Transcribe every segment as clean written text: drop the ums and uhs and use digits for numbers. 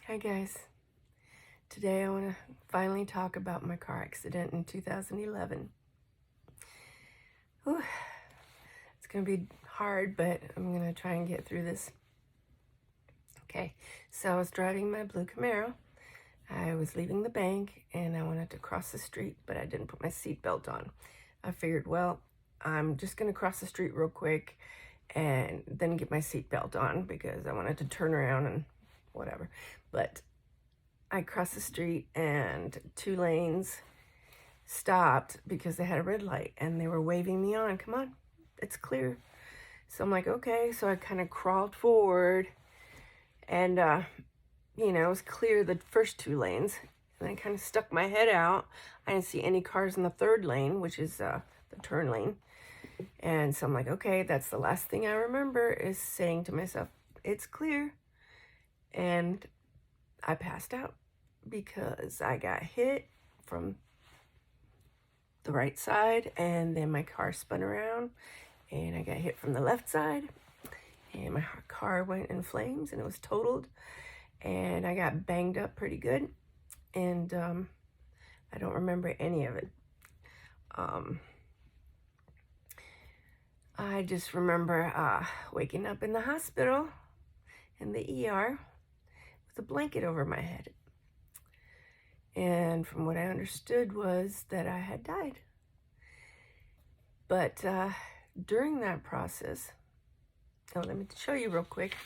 Hi guys, today I want to finally talk about my car accident in 2011. Whew. It's going to be hard, but I'm going to try and get through this. Okay, so I was driving my blue Camaro. I was leaving the bank and I wanted to cross the street, but I didn't put my seatbelt on. I figured, well, I'm just going to cross the street real quick and then get my seatbelt on because I wanted to turn around and whatever. But I crossed the street and 2 lanes stopped because they had a red light and they were waving me on. Come on, it's clear. So I'm like, okay. So I kind of crawled forward and, it was clear the first 2 lanes. And I kind of stuck my head out. I didn't see any cars in the 3rd lane, which is the turn lane. And so I'm like, okay, that's the last thing I remember is saying to myself, it's clear. And I passed out because I got hit from the right side and then my car spun around and I got hit from the left side and my car went in flames and it was totaled and I got banged up pretty good and I don't remember any of it. I just remember waking up in the hospital in the ER with a blanket over my head. And from what I understood was that I had died. But during that process, let me show you real quick.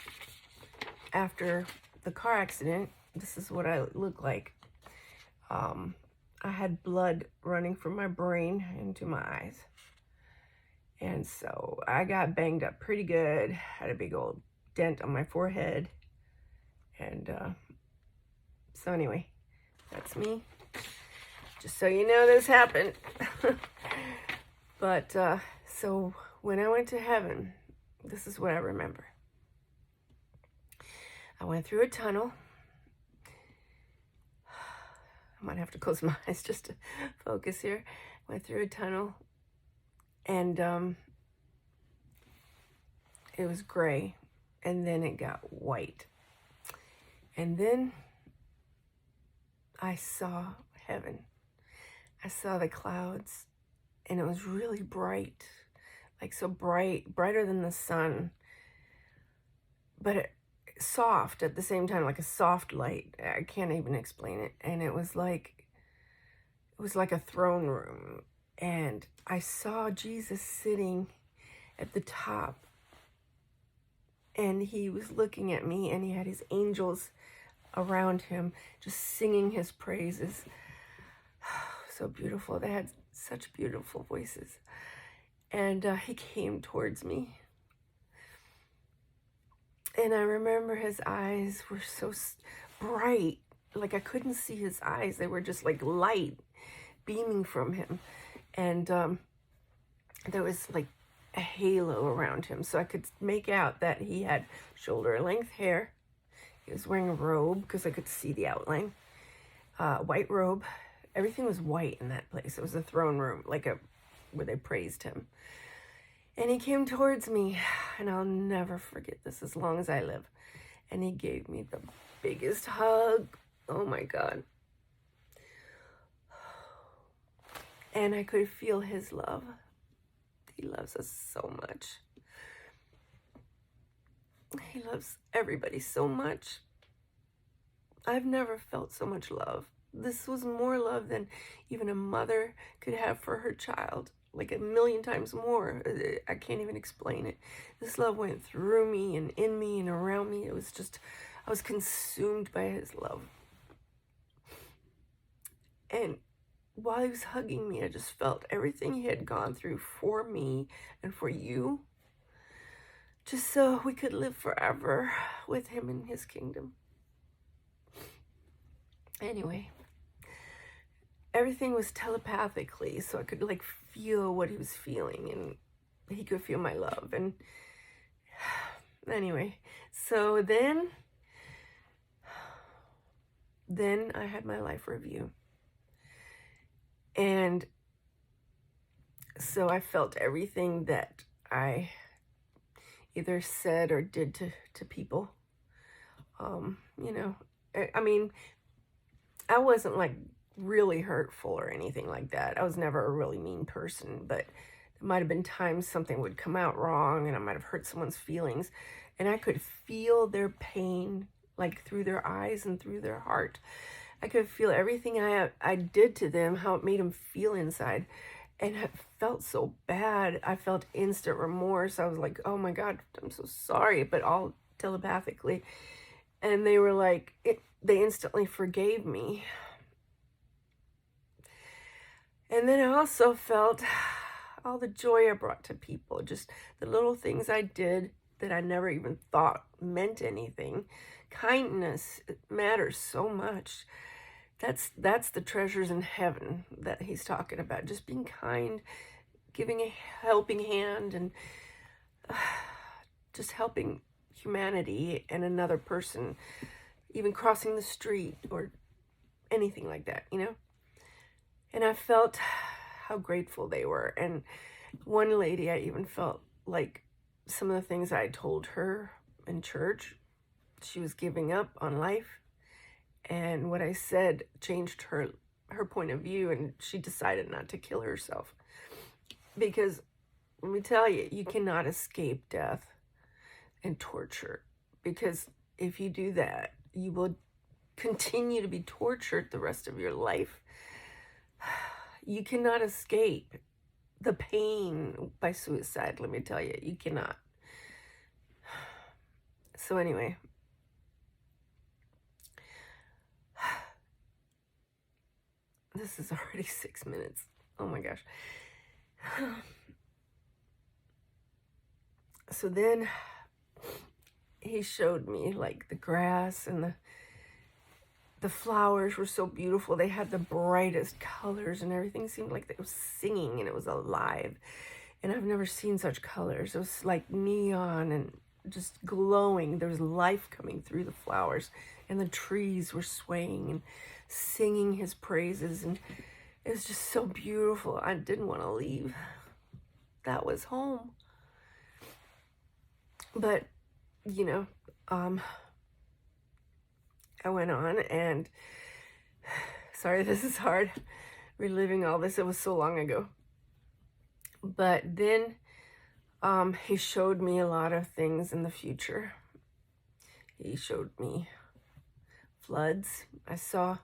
After the car accident, this is what I look like. I had blood running from my brain into my eyes. And so I got banged up pretty good, had a big old dent on my forehead. And so anyway, that's me. Just so you know this happened. But so when I went to heaven, this is what I remember. I went through a tunnel. I might have to close my eyes just to focus here. Went through a tunnel and it was gray and then it got white. And then I saw heaven. I saw the clouds and it was really bright, like so bright, brighter than the sun, but soft at the same time, like a soft light. I can't even explain it. And it was like a throne room. And I saw Jesus sitting at the top and he was looking at me and he had his angels around him just singing his praises. So beautiful. They had such beautiful voices. And he came towards me. And I remember his eyes were so bright. Like I couldn't see his eyes. They were just like light beaming from him. And there was like a halo around him. So I could make out that he had shoulder length hair. He was wearing a robe because I could see the outline. White robe. Everything was white in that place. It was a throne room, where they praised him. And he came towards me, and I'll never forget this as long as I live. And he gave me the biggest hug. Oh my God. And I could feel his love. He loves us so much. He loves everybody so much. I've never felt so much love. This was more love than even a mother could have for her child, like 1,000,000 times more. I can't even explain it. This love went through me and in me and around me. It was just, I was consumed by his love. And while he was hugging me, I just felt everything he had gone through for me and for you, just so we could live forever with him in his kingdom. Anyway, everything was telepathically, so I could feel what he was feeling and he could feel my love. And anyway, so then I had my life review. And so I felt everything that I either said or did to people. I mean, I wasn't like really hurtful or anything like that. I was never a really mean person, but there might have been times something would come out wrong and I might have hurt someone's feelings, and I could feel their pain like through their eyes and through their heart. I could feel everything I did to them, how it made them feel inside. And it felt so bad. I felt instant remorse. I was like, oh my God, I'm so sorry, but all telepathically. And they were like, they instantly forgave me. And then I also felt all the joy I brought to people, just the little things I did that I never even thought meant anything. Kindness matters so much. That's the treasures in heaven that he's talking about. Just being kind, giving a helping hand, and just helping humanity and another person, even crossing the street or anything like that, you know? And I felt how grateful they were. And one lady, I even felt like some of the things I told her in church, she was giving up on life. And what I said changed her point of view, and she decided not to kill herself. Because let me tell you, you cannot escape death and torture. Because if you do that, you will continue to be tortured the rest of your life. You cannot escape the pain by suicide, let me tell you. You cannot. So anyway, this is already 6 minutes. Oh my gosh. So then he showed me like the grass, and the flowers were so beautiful. They had the brightest colors, and everything seemed like it was singing and it was alive. And I've never seen such colors. It was like neon and just glowing. There was life coming through the flowers, and the trees were swaying and singing his praises, and it was just so beautiful. I didn't want to leave. That was home. But, you know, I went on, and sorry, this is hard, reliving all this. It was so long ago. But then he showed me a lot of things in the future. He showed me floods. I saw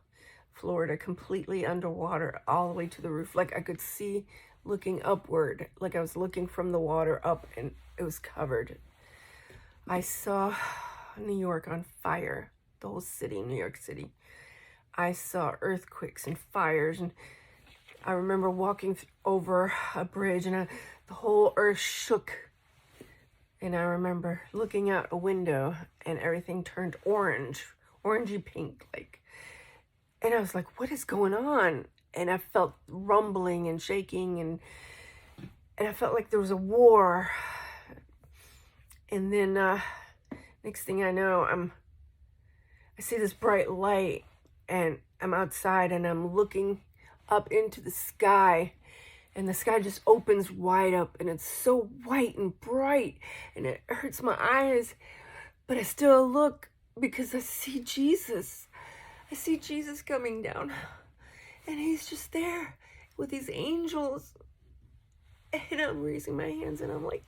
Florida completely underwater all the way to the roof. Like I could see looking upward, like I was looking from the water up, and it was covered. I saw New York on fire, the whole city, New York City. I saw earthquakes and fires, and I remember walking over a bridge, and the whole earth shook. And I remember looking out a window, and everything turned orange, orangey pink, like. And I was like, what is going on? And I felt rumbling and shaking, and I felt like there was a war. And then next thing I know, I see this bright light, and I'm outside, and I'm looking up into the sky, and the sky just opens wide up, and it's so white and bright, and it hurts my eyes, but I still look because I see Jesus. I see Jesus coming down, and he's just there with these angels, and I'm raising my hands, and I'm like,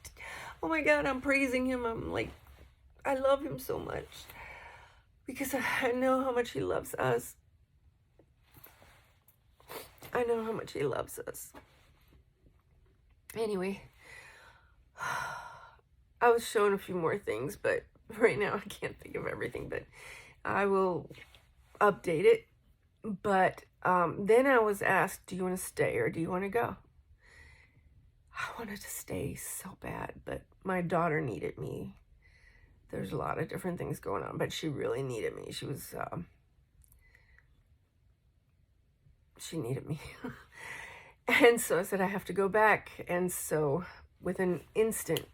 oh my God, I'm praising him. I'm like, I love him so much because I know how much he loves us. I know how much he loves us. Anyway, I was shown a few more things, but right now I can't think of everything, but I will update it. But then I was asked, do you want to stay or do you want to go? I wanted to stay so bad, but my daughter needed me. There's a lot of different things going on, but she really needed me. She was, she needed me. And so I said, I have to go back. And so with an instant,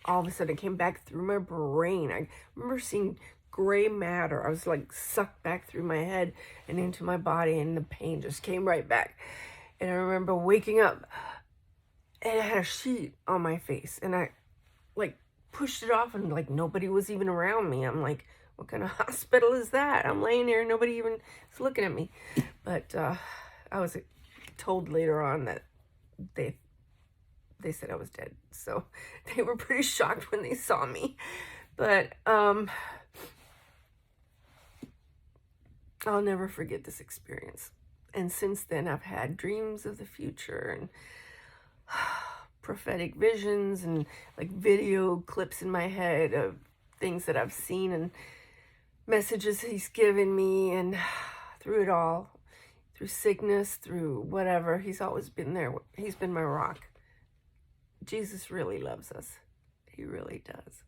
all of a sudden it came back through my brain. I remember seeing gray matter. I was like sucked back through my head and into my body, and the pain just came right back. And I remember waking up, and I had a sheet on my face, and I like pushed it off, and like nobody was even around me. I'm like, what kind of hospital is that? I'm laying here, nobody even is looking at me. But I was told later on that they said I was dead. So they were pretty shocked when they saw me. But I'll never forget this experience. And since then, I've had dreams of the future and prophetic visions and like video clips in my head of things that I've seen and messages he's given me. And through it all, through sickness, through whatever, he's always been there. He's been my rock. Jesus really loves us. He really does.